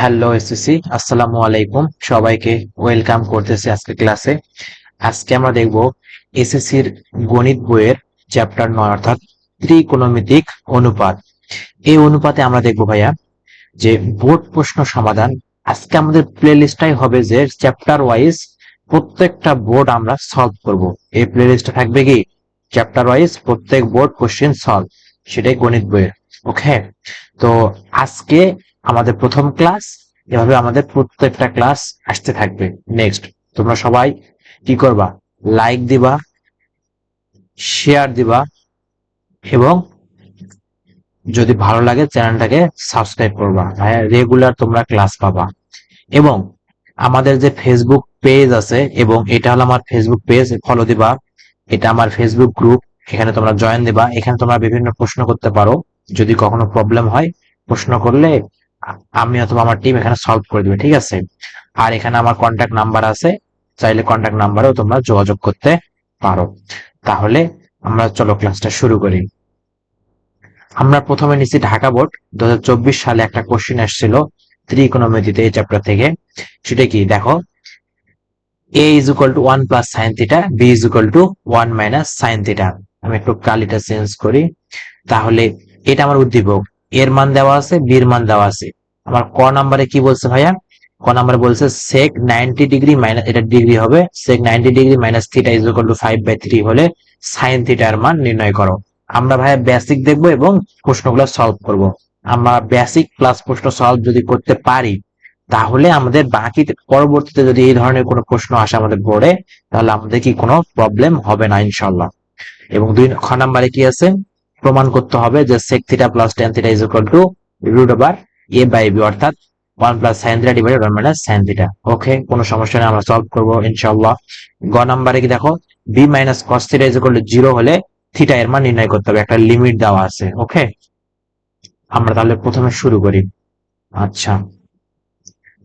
Hello SSC, আসসালামু আলাইকুম। সবাইকে ওয়েলকাম করতেছি আজকে ক্লাসে। আজকে আমরা দেখব এসএসসির গণিত বইয়ের চ্যাপ্টার 9 অর্থাৎ ত্রিকোণমিতিক অনুপাত। এই অনুপাতে আমরা দেখব ভাইয়া যে বোর্ড প্রশ্ন সমাধান। আজকে আমাদের প্লে লিস্টটাই হবে যে চ্যাপ্টার ওয়াইজ প্রত্যেকটা বোর্ড আমরা সলভ করব। এই প্লে লিস্টে থাকবে কি চ্যাপ্টার ওয়াইজ প্রত্যেক বোর্ড কোশ্চেন সলভ, সেটাই গণিত বইয়ের। ওকে, তো আজকে আমাদের প্রথম ক্লাস, এভাবে আমাদের প্রত্যেকটা ক্লাস আসতে থাকবে। নেক্সট, তোমরা সবাই কি করবা? লাইক দিবা, শেয়ার দিবা, এবং যদি ভালো লাগে চ্যানেলটাকে সাবস্ক্রাইব করবা। রেগুলার তোমরা ক্লাস পাবা। এবং আমাদের যে ফেসবুক পেজ আছে, এবং এটা হলো আমার ফেসবুক পেজ, ফলো দিবা। এটা আমার ফেসবুক গ্রুপ, এখানে তোমরা জয়েন দিবা। এখানে তোমরা বিভিন্ন প্রশ্ন করতে পারো। যদি কখনো প্রবলেম হয়, প্রশ্ন করলে আমি অথবা আমার টিম এখানে সলভ করে দিবে, ঠিক আছে? আর এখানে আমার কন্ট্যাক্ট নাম্বার আছে, চাইলে কন্ট্যাক্ট নাম্বারেও তোমরা যোগাযোগ করতে পারো। তাহলে আমরা চলো ক্লাসটা শুরু করি। আমরা প্রথমে নিচ্ছি ঢাকা বোর্ড 2024 সালে একটা কোশ্চেন আসছিল ত্রিকোণমিতিতে এই চ্যাপ্টার থেকে। সেটা কি দেখো, a is equal to 1 plus sin theta, b is equal to 1 minus sin theta। আমি একটু কালিটা চেঞ্জ করি। তাহলে এটা আমার উদ্দীপক, এর মান দেওয়া আছে, বির মান দেওয়া আছে। আমার ক নাম্বারে কি বলছে ভাইয়া? ক নাম্বারে বলছে sec 90 ডিগ্রি মাইনাস, এটা ডিগ্রি হবে, sec 90 degree minus theta is equal two 5/3 হলে sin থিটা এর মান নির্ণয় করো। আমরা ভাইয়া বেসিক দেখবো এবং প্রশ্নগুলো সলভ করব। আমরা বেসিক প্লাস প্রশ্ন সলভ যদি করতে পারি, তাহলে আমাদের বাকি পরবর্তীতে যদি এই ধরনের কোনো প্রশ্ন আসে আমাদের বোর্ডে, তাহলে আমাদের কি কোনো প্রবলেম হবে না ইনশাল্লাহ। এবং দুই খ নাম্বারে কি আছে? প্রমাণ করতে হবে যে sec theta plus tan theta is equal to root over a by b, অর্থাৎ 1 plus sin theta divided 1 minus sin theta. Okay, কোনো সমস্যা নেই, আমরা সলভ করব ইনশাআল্লাহ। গ নাম্বারে কি দেখো, b minus cos theta is equal to 0 হলে থিটা এর মান নির্ণয় করতে হবে, একটা লিমিট দেওয়া আছে। ওকে, আমরা তাহলে প্রথমে শুরু করি। আচ্ছা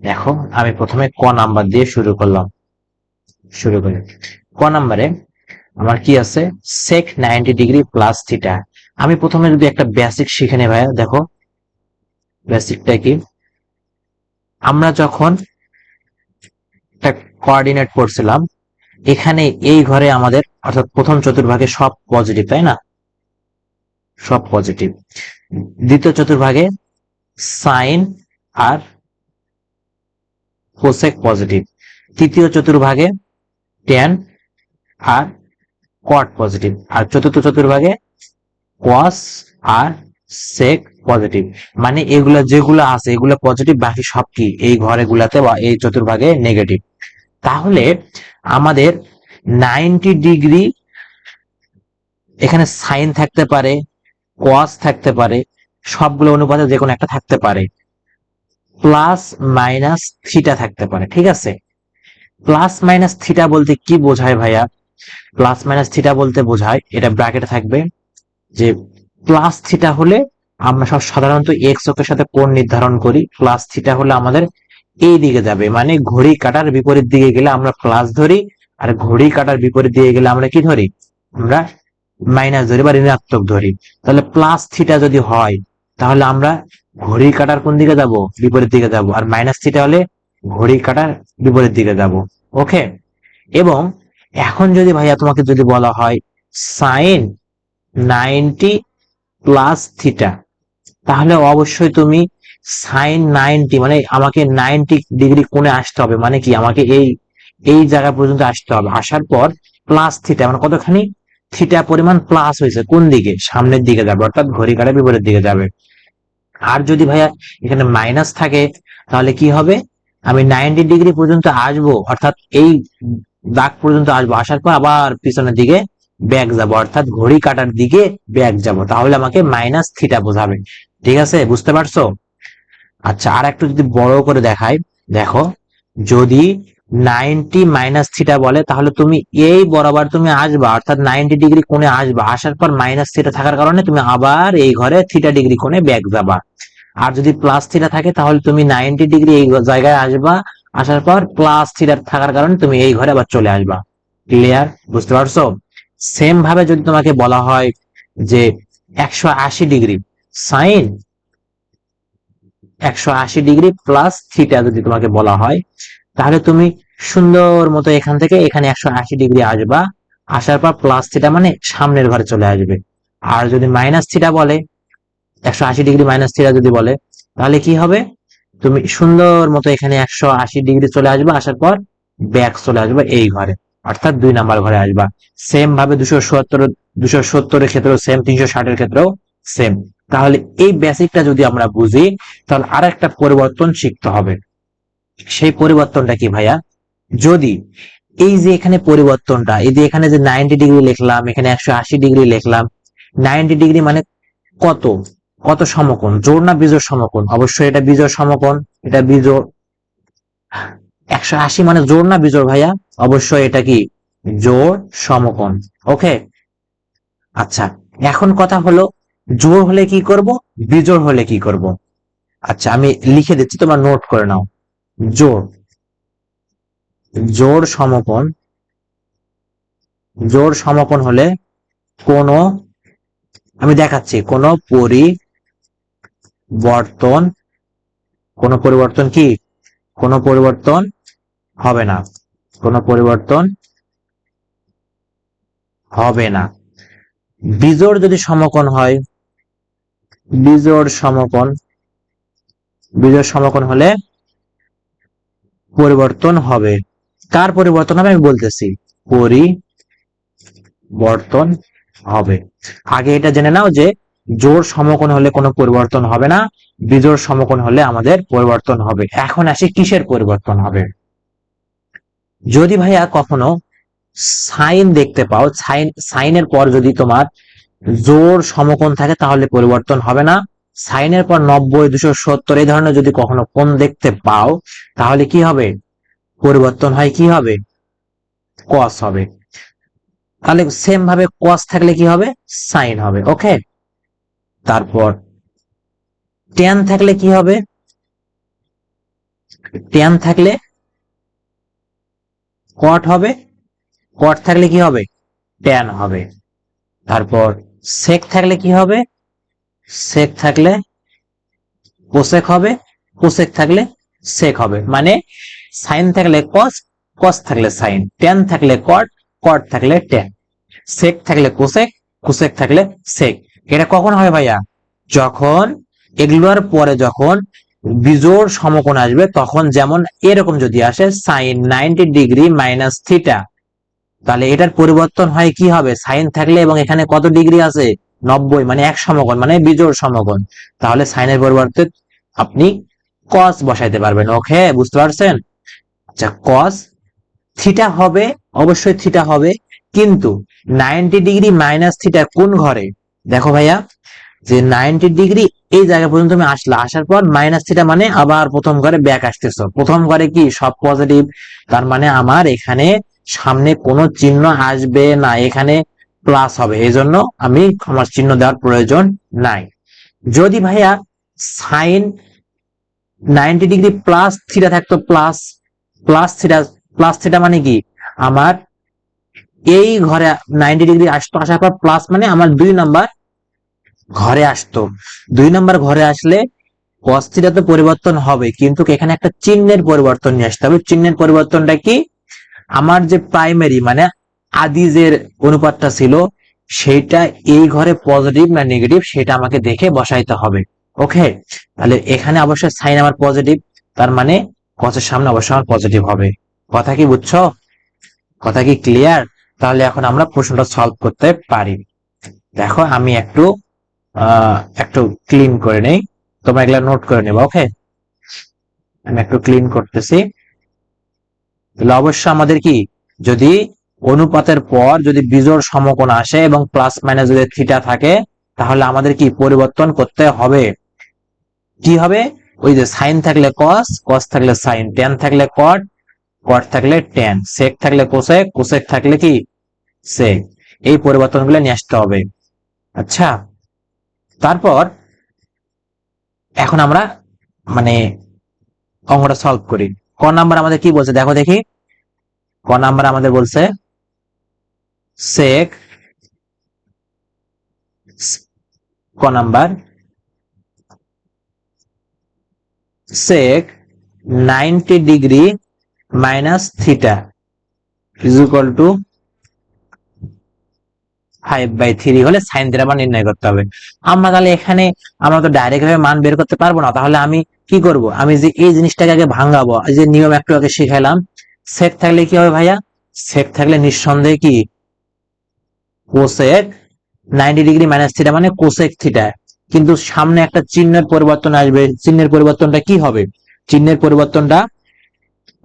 দেখো, আমি প্রথমে ক নাম্বার দিয়ে শুরু করি। ক নাম্বারে আমার কি আছে? sec 90 degree plus theta. আমি প্রথমে যদি একটা বেসিক শিখে নেই ভাইয়া, দেখো বেসিকটা কি। আমরা যখন একটা কোঅর্ডিনেট করছিলাম, এখানে এই ঘরে আমাদের অর্থাৎ প্রথম চতুর্ভাগে সব পজিটিভ, তাই না? সব পজিটিভ। দ্বিতীয় চতুর্ভাগে সাইন আর কোসেক পজিটিভ। তৃতীয় চতুর্ভাগে ট্যান আর কট পজিটিভ। আর চতুর্থ চতুর্ভাগে কস আর সেক পজিটিভ। মানে এগুলা যেগুলো আছে এগুলো পজিটিভ, বাকি সব কি এই ঘরে গুলাতে বা এই চতুর্ভাগে নেগেটিভ। তাহলে আমাদের 90 ডিগ্রি, এখানে সাইন থাকতে পারে, কস থাকতে পারে, সবগুলো অনুপাতে যে কোনো একটা থাকতে পারে, প্লাস মাইনাস থিটা থাকতে পারে, ঠিক আছে? প্লাস মাইনাস থিটা বলতে কি বোঝায় ভাইয়া? প্লাস মাইনাস থিটা বলতে বোঝায়, এটা ব্র্যাকেটে থাকবে, যে প্লাস থিটা হলে আমরা সব সাধারণত এক্স অক্ষের সাথে কোণ নির্ধারণ করি। প্লাস থিটা হলে আমাদের এই দিকে যাবে, মানে ঘড়ি কাটার বিপরীত দিকে গেলে আমরা প্লাস ধরি, আর ঘড়ি কাটার বিপরীত দিকে গেলে আমরা কি ধরি? আমরা মাইনাস ধরি বা ঋণাত্মক ধরি। তাহলে প্লাস থিটা যদি হয়, তাহলে আমরা ঘড়ি কাটার কোন দিকে যাব? বিপরীত দিকে যাব। আর মাইনাস থিটা হলে ঘড়ি কাটার বিপরীত দিকে যাব। ওকে, এবং এখন যদি ভাইয়া তোমাকে যদি বলা হয় সাইন 90 প্লাস থিটা, তাহলে অবশ্যই তুমি সাইন 90 মানে আমাকে 90 ডিগ্রি কোণে আসতে হবে, মানে কি আমাকে এই এই জায়গা পর্যন্ত আসতে হবে। আসার পর প্লাস থিটা মানে কতখানি? থিটা পরিমাণ প্লাস হয়েছে, কোন দিকে? সামনের দিকে যাবে, অর্থাৎ ঘড়ি কাঁটার বিপরীত দিকে যাবে। আর যদি ভাইয়া এখানে মাইনাস থাকে, তাহলে কি হবে? আমি 90 ডিগ্রি পর্যন্ত আসবো, অর্থাৎ এই দাগ পর্যন্ত আসবো, আসার পর আবার পিছনের দিকে ব্যাক যাব, অর্থাৎ ঘড়ি কাটার দিকে ব্যাক যাব। তাহলে আমাকে মাইনাস থিটা বোঝাবে। ঠিক আছে, বুঝতে পারছো? আচ্ছা, আর একটু যদি বড় করে দেখাই, দেখো, যদি 90 মাইনাস থিটা বলে, তাহলে তুমি এই বরাবর তুমি আসবা, অর্থাৎ 90 ডিগ্রি কোণে আসবা। আসার পর মাইনাস থিটা থাকার কারণে তুমি আবার এই ঘরে থিটা ডিগ্রি কোণে ব্যাক যাবা। আর যদি প্লাস থিটা থাকে, তাহলে তুমি 90 ডিগ্রি এই জায়গায় আসবা, আসার পর প্লাস থিটা থাকার কারণে তুমি এই ঘরে আবার চলে আসবা। ক্লিয়ার? বুঝতে পারছো? সেম ভাবে যদি তোমাকে বলা হয় যে 180 degree sine 180 degree plus theta যদি তোমাকে বলা হয়, তাহলে তুমি সুন্দর মতো এখান থেকে এখানে 180 ডিগ্রি আসবা, আসার পর প্লাস থিটা মানে সামনের ঘরে চলে আসবে। আর যদি মাইনাস থিটা বলে, 180 ডিগ্রি মাইনাস থিটা যদি বলে, তাহলে কি হবে, তুমি সুন্দর মতো এখানে 180 ডিগ্রি চলে আসবে, আসার পর ব্যাক চলে আসবে এই ঘরে, অর্থাৎ 2 নাম্বার ঘরে আসবা। সেম ভাবে 270 ক্ষেত্রেও সেম, 360 ক্ষেত্রেও সেম। তাহলে এই বেসিকটা যদি আমরা বুঝি, তাহলে আর একটা পরিবর্তন শিখতে হবে। সেই পরিবর্তনটা কি ভাইয়া, যদি এই যে এখানে পরিবর্তনটা, এই যে এখানে যে 90 ডিগ্রি লিখলাম, এখানে 180 ডিগ্রি লিখলাম, 90 ডিগ্রি মানে কত, কত সমকোণ, জোড় না বিজোড় সমকোণ? অবশ্যই এটা বিজোড় সমকোণ, এটা বিজোড়। 180 মানে জোড় না বিজোড় ভাইয়া? অবশ্যই এটা কি জোড় সমকোণ। ওকে, আচ্ছা, এখন কথা হলো জোড় হলে কি করব, বিজোড় হলে কি করব? আচ্ছা, আমি লিখে দিচ্ছি, তোমরা নোট করে নাও। জোড়, জোড় সমকোণ, জোড় সমকোণ হলে কোন, আমি দেখাচ্ছি, কোন পরিবর্তন, কোন পরিবর্তন কি, কোন পরিবর্তন হবে না, কোন পরিবর্তন হবে না। বিজোড় যদি সমকোণ হয়, বিজোড় সমকোণ, বিজোড় সমকোণ হলে পরিবর্তন হবে। কার পরিবর্তন হবে আমি বলতেছি, পরিবর্তন হবে। আগে এটা জেনে নাও যে জোড় সমকোণ হলে কোনো পরিবর্তন হবে না, বিজোড় সমকোণ হলে আমাদের পরিবর্তন হবে। এখন আসি কিসের পরিবর্তন হবে। যদি ভাইয়া কখনো সাইন দেখতে পাও, সাইনের পর যদি তোমার জোড় সমকোণ থাকে তাহলে পরিবর্তন হবে না। সাইনের পর 90, 270 এই ধরনের যদি কখনো কোণ দেখতে পাও, তাহলে কি হবে, পরিবর্তন হয় কি হবে, কস হবে। তাহলে সেম ভাবে কস থাকলে কি হবে, সাইন হবে। ওকে, তারপর ট্যান থাকলে কি হবে, ট্যান থাকলে কট হবে, কট থাকলে কি হবে, ট্যান হবে। তারপর সেক থাকলে কি হবে, সেক থাকলে কোসেক হবে, কোসেক থাকলে সেক হবে। মানে সাইন থাকলে কস, কস থাকলে সাইন, ট্যান থাকলে কট, কট থাকলে ট্যান, সেক থাকলে কোসেক, কোসেক থাকলে সেক। এটা কখন হবে ভাইয়া, যখন এগুলোর পরে যখন বিজোড় সমকোণ আসবে, তখন যেমন এরকম যদি আসে সাইন 90 ডিগ্রি মাইনাস থিটা, তাহলে এটার পরিবর্তন হয় কি হবে, সাইন থাকলে এবং এখানে কত ডিগ্রি আছে, 90, মানে এক সমকোণ, মানে বিজোড় সমকোণ, তাহলে সাইনের পরিবর্তে আপনি কস বসাইতে পারবেন। ওকে, বুঝতে পারছেন? আচ্ছা, কস থিটা হবে, অবশ্যই থিটা হবে, কিন্তু 90 ডিগ্রি মাইনাস থিটা কোন ঘরে, দেখো ভাইয়া, যে 90 ডিগ্রি এই জায়গা পর্যন্ত তুমি আসলা, আসার পর মাইনাস থিটা মানে আবার প্রথম ঘরে ব্যাক আসতেছো, প্রথম ঘরে কি সব পজিটিভ, তার মানে আমার এখানে সামনে কোনো চিহ্ন আসবে না, এখানে প্লাস হবে, এই জন্য আমি আমার চিহ্ন দেওয়ার প্রয়োজন নাই। যদি ভাইয়া সাইন 90 ডিগ্রি প্লাস থিটা থাকতো, plus, plus theta, plus theta মানে কি, আমার এই ঘরে 90 ডিগ্রি আসতো, আসার পর প্লাস মানে আমার 2 নাম্বার ঘরে আসতো। 2 নাম্বার ঘরে আসলে cos থিটা তো পরিবর্তন হবে, কিন্তু এখানে একটা চিহ্নের পরিবর্তন নিয়ে আসতে হবে। চিহ্নের পরিবর্তনটা কি, আমার যে প্রাইমারি মানে আদি যে অনুপাতটা ছিল, সেইটা এই ঘরে পজিটিভ না নেগেটিভ সেটা আমাকে দেখে বসাইতে হবে। ওকে, তাহলে এখানে অবশ্যই সাইন আমার পজিটিভ, তার মানে কসের সামনে অবশ্যই আমার পজিটিভ হবে। কথা কি বুঝছো, কথা কি ক্লিয়ার? তাহলে এখন আমরা প্রশ্নটা সলভ করতে পারি। দেখো আমি একটু একটু ক্লিন করে নেই, তোমরা এগুলা নোট করে নেবা। ওকে, আমি একটু ক্লিন করতেছি। তাহলে অবশ্যই আমাদের কি, যদি অনুপাতের পর যদি বিজোড় সমকোণ আসে এবং প্লাস মাইনাস যদি থিটা থাকে, তাহলে আমাদের কি পরিবর্তন করতে হবে, কি হবে, ওই যে সাইন থাকলে কস, কস থাকলে সাইন, ট্যান থাকলে কট, কট থাকলে ট্যান, সেক থাকলে কোসেক, কোসেক থাকলে কি সেক। এই পরিবর্তনগুলো নিয়ে আসতে হবে। আচ্ছা, তারপর এখন আমরা মানে অঙ্কটা সলভ করি। ক নাম্বার আমাদের কি বলছে দেখো দেখি, ক নাম্বার আমাদের বলছে সেক, ক number sec 90 degree minus theta is equal two 5/3 হলে সাইন থিটা মান নির্ণয় করতে হবে। আমরা তাহলে এখানে আমরা তো ডাইরেক্ট ভাবে মান বের করতে পারবো না, তাহলে আমি কি করব, আমি যে এই জিনিসটাকে আগে ভাঙাবো, এই যে নিয়ম একটু আগে শিখাইলাম, সেক থাকলে কি হবে ভাইয়া, সেক থাকলে নিঃসন্দেহে কি কোসেক 90 ডিগ্রি মাইনাস থিটা মানে কোসেক থিটা, কিন্তু সামনে একটা চিহ্নের পরিবর্তন আসবে, চিহ্নের পরিবর্তনটা কি হবে, চিহ্নের পরিবর্তনটা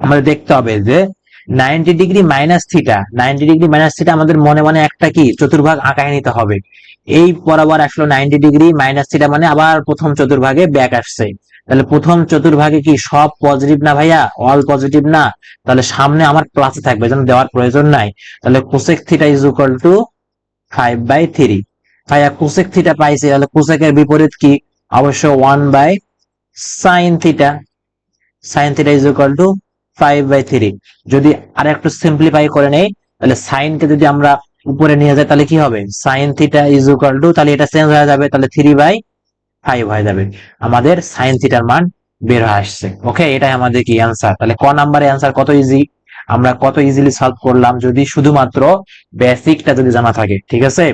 আমাদের দেখতে হবে যে 90 degree minus theta, 90 degree minus theta আমাদের মনে মনে একটা কি চতুর্ভাগ আঁকায় নিতে হবে, এই বরাবর আসলো 90 ডিগ্রি মাইনাস থিটা মানে আবার প্রথম চতুর্ভাগে ব্যাক আসছে, তাহলে প্রথম চতুর্ভাগে কি সব পজিটিভ না ভাইয়া, অল পজিটিভ না, তাহলে সামনে আমার প্লাসে থাকবে, যেন দেওয়ার প্রয়োজন নাই, তাহলে cosec theta is equal two 5/3। ভাইয়া কোসেক থিটা পাইছি, তাহলে কোসেকের বিপরীত কি, অবশ্য 1/sin theta, sign theta is equal two 5/3। যদি আর একটু সিম্পলিফাই করে নেই, তাহলে সাইনকে যদি আমরা উপরে নিয়ে যাই তাহলে কি হবে, sign theta is equal two, তাহলে এটা চেঞ্জ হয়ে যাবে, তাহলে 3/5 হয়ে যাবে, আমাদের সাইন থিটার মান বের হয়ে আসছে। ওকে, এটাই আমাদের কি অ্যান্সার। তাহলে ক নাম্বারের অ্যান্সার কত ইজি, আমরা কত ইজিলি সলভ করলাম যদি শুধুমাত্র বেসিকটা যদি জানা থাকে, ঠিক আছে।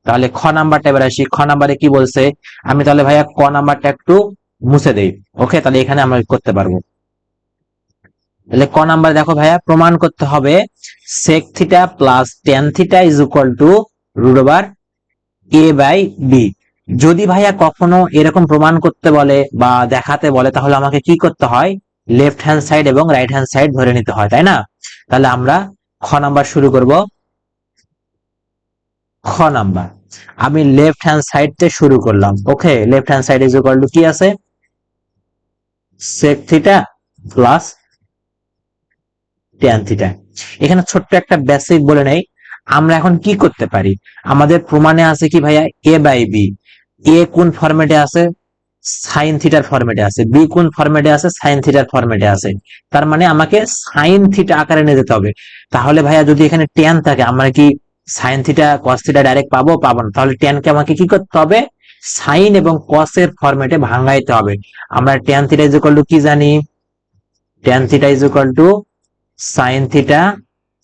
তাহলে খ নাম্বারটা এবার আসি, খ নাম্বারে কি বলছে, আমি তাহলে ভাইয়া ক নাম্বারটা একটু মুছে দেই। ওকে, তাহলে এখানে আমরা করতে পারবো। তাহলে ক নাম্বার দেখো ভাইয়া, প্রমাণ করতে হবে sec theta plus tan theta is equal two √a/b। যদি ভাইয়া কখনো এরকম প্রমাণ করতে বলে বা দেখাতে বলে, তাহলে আমাকে কি করতে হয়, লেফট হ্যান্ড সাইড এবং রাইট হ্যান্ড সাইড ধরে নিতে হয়, তাই না। তাহলে আমরা খ নাম্বার শুরু করব। খ নাম্বার, আমি লেফট হ্যান্ড সাইড থেকে শুরু করলাম। Okay, left hand side is equal to কি আছে, sec theta plus tan theta. এখানে ছোট্ট একটা বেসিক বলে নেই, আমরা এখন কি করতে পারি, আমাদের প্রমাণে আছে কি ভাইয়া, a/b, এ কোন ফরম্যাটে আছে, সাইন থিটার ফরম্যাটে আছে, বি কোন ফরম্যাটে আছে, সাইন থিটার ফরম্যাটে আছে, তার মানে আমাকে সাইন থিটা আকারে নিয়ে যেতে হবে। তাহলে ভাইয়া যদি এখানে tan থাকে, আমরা কি sine theta cos theta direct পাবো, পাবো না, তাহলে tan কে আমাকে কি করতে হবে, সাইন এবং কস এর ফরম্যাটে ভাঙাইতে হবে। আমরা tan theta is equal to কি জানি, tan theta is equal to sine theta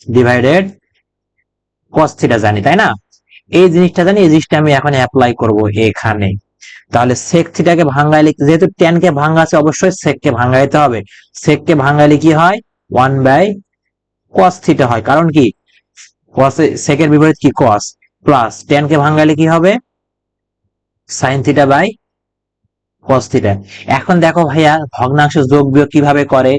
divided cos theta জানি, তাই না। এই জিনিসটা জানি, এই জিনিসটা আমি এখন অ্যাপ্লাই করব এখানে। তাহলে সেক থিটাকে ভাঙাইলে, যেহেতু tan কে ভাঙাছে, অবশ্যই সেক কে ভাঙাইতে হবে, সেক কে ভাঙাইলে কি হয়, 1/cos থিটা হয়, কারণ কি cos সেকের বিপরীত কি cos, প্লাস tan কে ভাঙাইলে কি হবে, sin theta by cos theta. এখন দেখো ভাইয়া, ভগ্নাংশের যোগ বিয়োগ কিভাবে করে,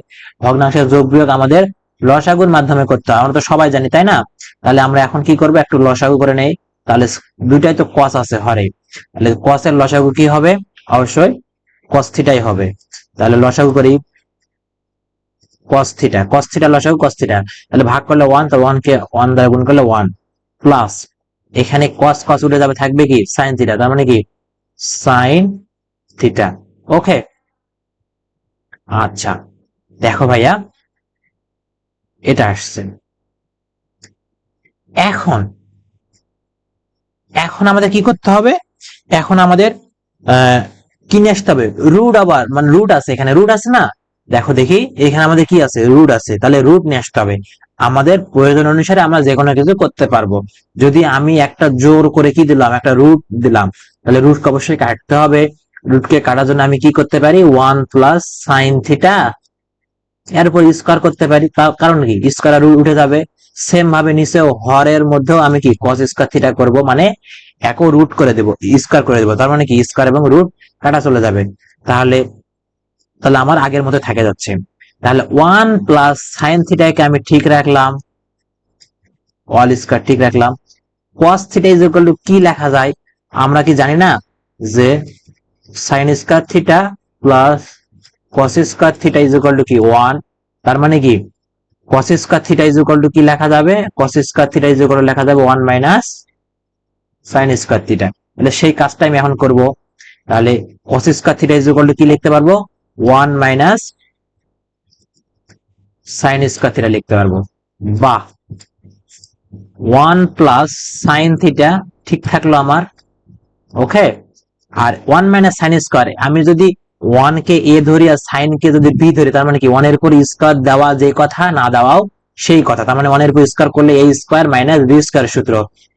ভগ্নাংশের যোগ বিয়োগ আমাদের লসাগুর মাধ্যমে করতে হয়, আমরা তো সবাই জানি, তাই না। তাহলে আমরা এখন কি করবো, একটু লসাগু করে নেই। তাহলে দুইটাই তো cos আছে হরে, তাহলে cos এর লসাগু কি হবে, অবশ্যই cos থিটাই হবে। তাহলে লসাগু করি, cos থিটা, cos থিটা লসাগু cos থিটা, তাহলে ভাগ করলে 1, তো 1 কে 1 দ্বারা গুণ করলে 1, প্লাস এখানে cos cos উঠে যাবে, থাকবে কি sin থিটা, তার মানে কি sin থিটা। ওকে, আচ্ছা দেখো ভাইয়া, এটা আসছে। এখন এখন আমাদের কি করতে হবে, এখন আমাদের কি নিয়ে আসতে হবে, রুট, আবার মানে রুট আছে, এখানে রুট আছে না, দেখো দেখি এখানে আমাদের কি আছে, রুট আছে, তাহলে রুট নিয়ে আসতে হবে। আমাদের প্রয়োজন অনুসারে আমরা যে কোনো কিছু করতে পারবো। যদি আমি একটা জোর করে কি দিলাম, একটা রুট দিলাম, তাহলে রুটকে অবশ্যই কাটতে হবে। রুটকে কাটার জন্য আমি কি করতে পারি, 1 + sin θ, এরপর স্কোয়ার করতে পারি, কারণ কি স্কোয়ার আর রুট উঠে যাবে। সেম ভাবে নিচেও হরের মধ্যেও আমি কি cos স্কোয়ার থিটা করবো, মানে একও রুট করে দেবো, স্কোয়ার করে দেবো, তার মানে কি স্কোয়ার এবং রুট কাটা চলে যাবে। তাহলে তাহলে আমার আগের মতো থেকে যাচ্ছে। তাহলে 1 + sin θ কে আমি ঠিক রাখলাম, অল স্কোয়ার ঠিক রাখলাম। cos θ ইজ ইকুয়াল টু কি লেখা যায়, আমরা কি জানি না যে sin square theta plus cos square theta is equal to কি 1, তার মানে কি cos square theta is equal to কি লেখা যাবে, cos square theta is equal two লেখা যাবে 1 - sin স্কোয়ার থিটা। তাহলে সেই কাজটা আমি এখন করব। তাহলে cos square theta is equal to কি লিখতে পারবো, 1 - sin স্কোয়ার থিটা লিখতে পারবো। বাহ, 1 + sin থিটা ঠিক থাকলো আমার। ওকে, আর 1 - sin স্কোয়ার আমি যদি ওয়ান কে এ ধরি আর সাইন কে যদি বি ধরি, তার মানে কি ওয়ান এর উপর স্কোয়ার দেওয়া যে কথা, না দেওয়াও সেই কথা। তার মানে ওয়ান এর উপর স্কোয়ার করলে এ স্কোয়ার মাইনাস বি স্কোয়ার সূত্র।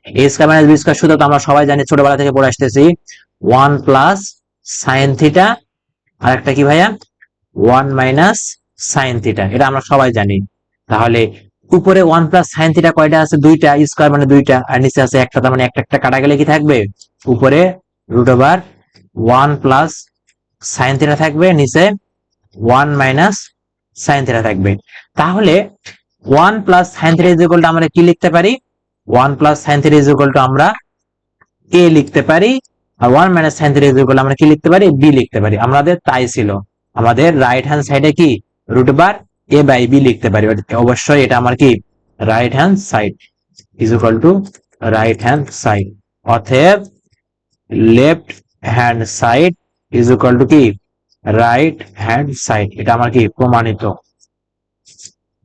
এ স্কোয়ার মাইনাস বি স্কোয়ার সূত্র তো আমরা সবাই জানি, ছোটবেলা থেকে পড়ে আসতেছি। ওয়ান প্লাস সাইন থিটা, আর একটা কি ভাইয়া, ওয়ান মাইনাস সাইন থিটা, এটা আমরা সবাই জানি। তাহলে উপরে ওয়ান প্লাস সাইন থিটা কয়টা আছে? দুইটা, স্কোয়ার মানে দুইটা, আর নিচে আছে একটা, তার মানে একটা একটা কাটা গেলে কি থাকবে? উপরে root over one plus sine theta থাকবে, নিচে ওয়ান মাইনাস সাইন থিটা থাকবে। তাহলে one plus sine theta is equal to আমরা কি লিখতে পারি? One plus sine theta is equal to আমরা এ লিখতে পারি, আর one minus sine theta is equal to আমরা কি লিখতে পারি? বি লিখতে পারি। আমাদের তাই ছিল, আমাদের রাইট হ্যান্ড সাইডে কি root over A by B লিখতে পারি। অবশ্যই এটা আমার কি right hand side is equal to right hand side, অতএব left hand side is equal to কি রাইট হ্যান্ড সাইড। এটা আমার কি প্রমাণিত।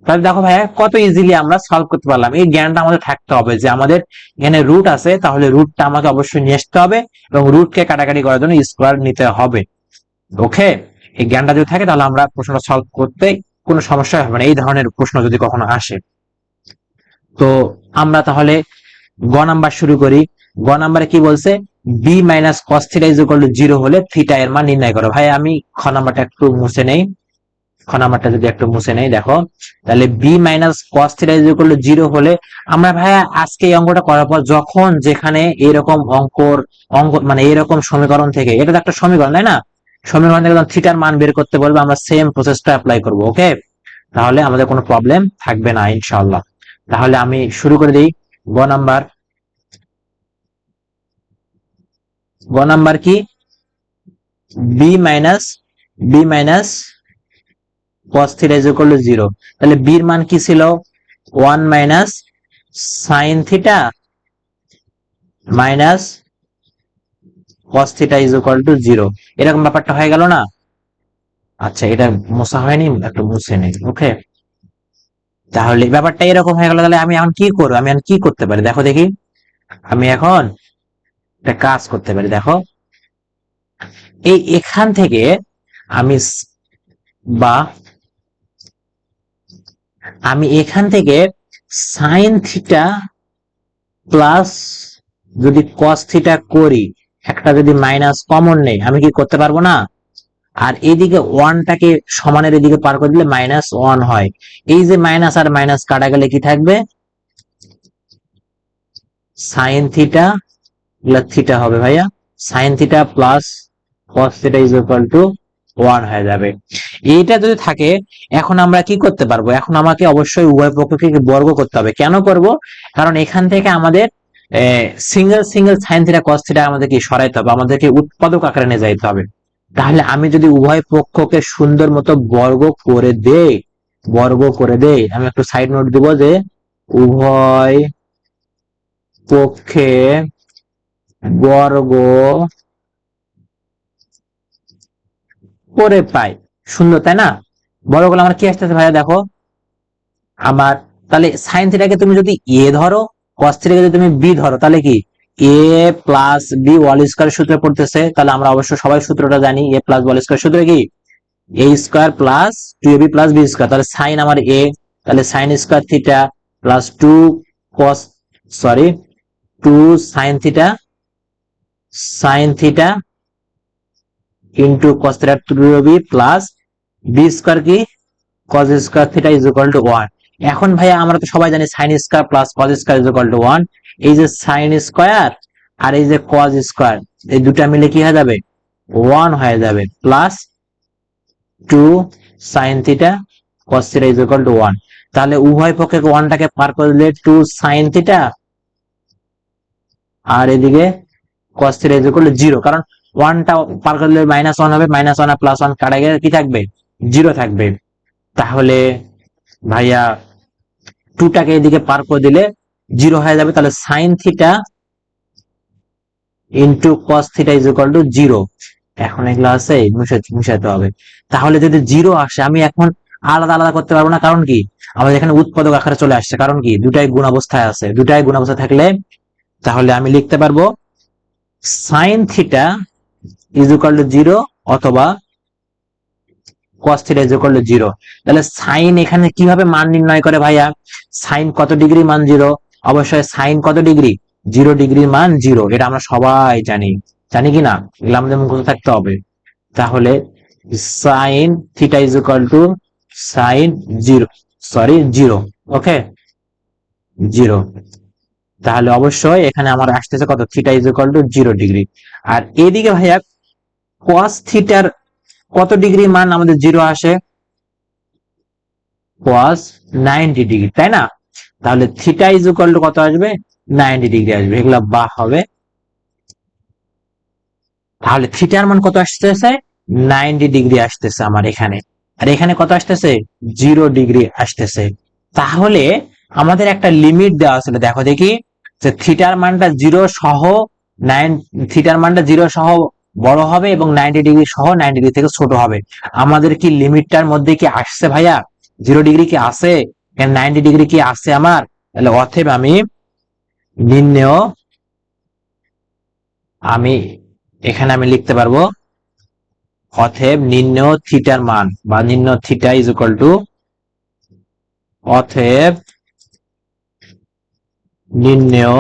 তাহলে দেখো ভাইয়া কত ইজিলি আমরা সলভ করতে পারলাম। এই জ্ঞানটা আমাদের থাকতে হবে যে আমাদের এখানে রুট আছে, তাহলে রুটটা আমাকে অবশ্যই নিয়ে আসতে হবে এবং রুটকে কাটাকাটি করার জন্য স্কোয়ার নিতে হবে। ওকে, এই জ্ঞানটা যদি থাকে তাহলে আমরা প্রশ্নটা সলভ করতে কোনো সমস্যা হবে না, এই ধরনের প্রশ্ন যদি কখনো আসে। তো আমরা তাহলে গ নাম্বার শুরু করি। গ নাম্বারে কি বলছে? B minus cos theta is equal to 0 হলে থিটা এর মান নির্ণয় করো। ভাই আমি খ নাম্বারটা একটু মুছে নেই, খ নাম্বারটা যদি একটু মুছে নেই, দেখো তাহলে B minus cos theta is equal to 0 হলে আমরা ভাইয়া আজকে এই অঙ্কটা করার পর যখন যেখানে এরকম অঙ্ক মানে এরকম সমীকরণ থেকে, এটা তো একটা সমীকরণ তাই না, সমীকরণ থেকে যখন থিটার মান বের করতে বলবে আমরা সেম প্রসেসটা অ্যাপ্লাই করব। ওকে, তাহলে আমাদের কোনো প্রবলেম থাকবে না ইনশাআল্লাহ। তাহলে আমি শুরু করে দিই। গ নাম্বার, গ নাম্বার কি? B minus cos theta is equal to 0। তাহলে বি এর মান কি ছিল? 1 minus sine theta minus cos theta is equal to 0, এরকম ব্যাপারটা হয়ে গেল না? আচ্ছা, এটা মোছা হয়নি, একটু মুছে নেই। ওকে, তাহলে ব্যাপারটা এরকম হয়ে গেল। তাহলে আমি এখন কি করবো? আমি এখন কি করতে পারি দেখো দেখি। আমি এখন একটা কাজ করতে পারি, দেখো এই এখান থেকে আমি বা আমি এখান থেকে সাইন থিটা প্লাস যদি কস থিটা করি, একটা যদি মাইনাস কমন নেই, আমি কি করতে পারবো না? আর এদিকে ওয়ানটাকে সমানের এদিকে পার করে দিলে মাইনাস ওয়ান হয়। এই যে মাইনাস আর মাইনাস কাটা গেলে কি থাকবে? সাইন থিটা প্লাস থিটা হবে ভাইয়া, sine theta plus cos theta is equal to 1 হয়ে যাবে। এইটা যদি থাকে, এখন আমরা কি করতে পারবো? এখন আমাকে অবশ্যই উভয় পক্ষকে বর্গ করতে হবে। কেন করব? কারণ এখান থেকে আমাদের single single sine theta cos theta আমাদের কি সরাইতে হবে, আমাদেরকে উৎপাদক আকারে নিয়ে যাইতে হবে। তাহলে আমি যদি উভয় পক্ষকে সুন্দর মতো বর্গ করে দেই, আমি একটু সাইড নোট দিব যে উভয় পক্ষে বর্গ করে পাই, সুন্দর তাই না? বর্গ করলে আমার কি আসতেছে ভাইয়া দেখো, আমার তাহলে সাইন থিটাকে তুমি যদি এ ধরো, কস থিটাকে যদি তুমি বি ধরো, তাহলে কি এ প্লাস বি হোল স্কয়ার সূত্রে পড়তেছে। তাহলে আমরা অবশ্য সবাই সূত্রটা জানি, এ প্লাস হোল স্কয়ার সূত্রে কি a square plus 2ab plus b square. তাহলে সাইন আমার এ, তাহলে sine square theta plus 2 cos, sorry 2 sine theta into cos theta 2ab plus b square কি cos square theta is equal to 1। এখন ভাইয়া আমরা তো সবাই জানি sine square plus cos square is equal to 1। এই যে সাইন স্কয়ার আর এই যে cos স্কয়ার, এই দুটা মিলে কি হয়ে যাবে? 1 হয়ে যাবে, plus 2 sine theta cos theta is equal to 1। তাহলে উভয় পক্ষে 1 টাকে পার করে দিলে 2 সাইন থিটা আর এদিকে cos theta is equal to 0, কারণ 1 টা পার করে দিলে মাইনাস 1 হবে, মাইনাস 1 আর প্লাস 1 কাটা গেলে কি থাকবে? 0 থাকবে। তাহলে ভাইয়া 2 টাকে এদিকে পার করে দিলে 0 হয়ে যাবে। তাহলে sine theta into cos theta is equal to 0। এখন এগুলো আছে মিশাতে হবে। তাহলে যদি 0 আসে, আমি এখন আলাদা আলাদা করতে পারবো না, কারণ কি আমাদের এখানে উৎপাদক আকারে চলে আসছে, কারণ কি দুটাই গুণ অবস্থায় আছে। দুটাই গুণ অবস্থায় থাকলে তাহলে আমি লিখতে পারবো sign theta is equal to 0 অথবা cos theta is equal to 0। তাহলে সাইন এখানে কিভাবে মান নির্ণয় করে ভাইয়া? সাইন কত ডিগ্রি মান 0? অবশ্যই সাইন কত ডিগ্রি? 0 ডিগ্রির মান 0, এটা আমরা সবাই জানি, জানি কি না? এগুলো আমাদের মুখস্থ থাকতে হবে। তাহলে sine theta is equal to sine 0, okay, 0। তাহলে অবশ্যই এখানে আমার আসতেছে কত? Theta is equal to 0 degree. আর এদিকে ভাইয়া cos থিটার কত ডিগ্রি মান আমাদের 0 আসে? cos 90 ডিগ্রি, তাই না? তাহলে থিটা ইজ ইকুয়াল টু কত আসবে? 90 ডিগ্রি আসবে। এগুলা বা হবে। তাহলে থিটার মান কত আসতেছে? 90 ডিগ্রি আসতেছে আমার এখানে। আর এখানে কত আসতেছে? 0 ডিগ্রি আসতেছে। তাহলে আমাদের একটা লিমিট দেওয়া ছিল, দেখো দেখি, যে থিটার মানটা 0 সহ থিটার মানটা 0 সহ বড় হবে এবং 90 ডিগ্রি সহ 90 ডিগ্রি থেকে ছোট হবে। আমাদের কি লিমিটটার মধ্যে কি আসছে ভাইয়া? 0 ডিগ্রি কি আছে? 90 ডিগ্রি কি আছে আমার? তাহলে অতএব আমি এখানে লিখতে পারবো, অতএব নির্ণেয় থিটার মান বা নির্ণেয় থিটা ইজ ইকুয়াল টু, অতএব নির্ণেয়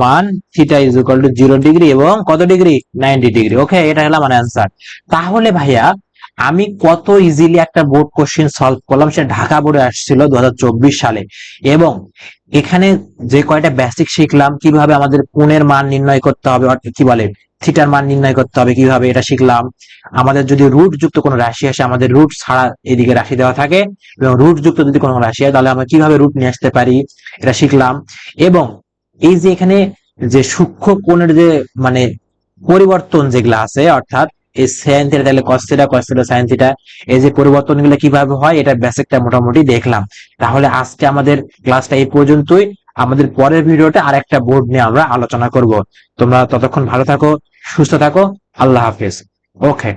মান theta is equal to 0 degree এবং কত ডিগ্রি? 90 ডিগ্রি। ওকে, এটা হলো আমার অ্যান্সার। তাহলে ভাইয়া আমি কত ইজিলি একটা বোর্ড কোশ্চেন সলভ করলাম, সেটা ঢাকা বোর্ডে আসছিল 2024 সালে। এবং এখানে যে কয়টা বেসিক শিখলাম, কিভাবে আমাদের কোণের মান নির্ণয় করতে হবে, কি বলে থিটার মান নির্ণয় করতে হবে কিভাবে, এটা শিখলাম। আমাদের যদি রুট যুক্ত কোনো রাশি আসে, আমাদের রুট ছাড়া এদিকে রাশি দেওয়া থাকে, এবং রুট যুক্ত যদি কোনো রাশি হয় তাহলে আমরা কিভাবে রুট নিয়ে আসতে পারি, এটা শিখলাম। এবং এই যে এখানে যে সূক্ষ্ম কোণের যে মানে পরিবর্তন যেগুলো আছে, অর্থাৎ এই সাইন থিটা তাহলে cos theta, cos theta sine theta, এই যে পরিবর্তনগুলো কিভাবে হয়, এটা বেসিকটা মোটামুটি দেখলাম। তাহলে আজকে আমাদের ক্লাসটা এই পর্যন্তই। আমাদের পরের ভিডিওতে আরেকটা বোর্ড নিয়ে আমরা আলোচনা করব। তোমরা ততক্ষণ ভালো থাকো, সুস্থ থাকো। আল্লাহ হাফেজ। ওকে।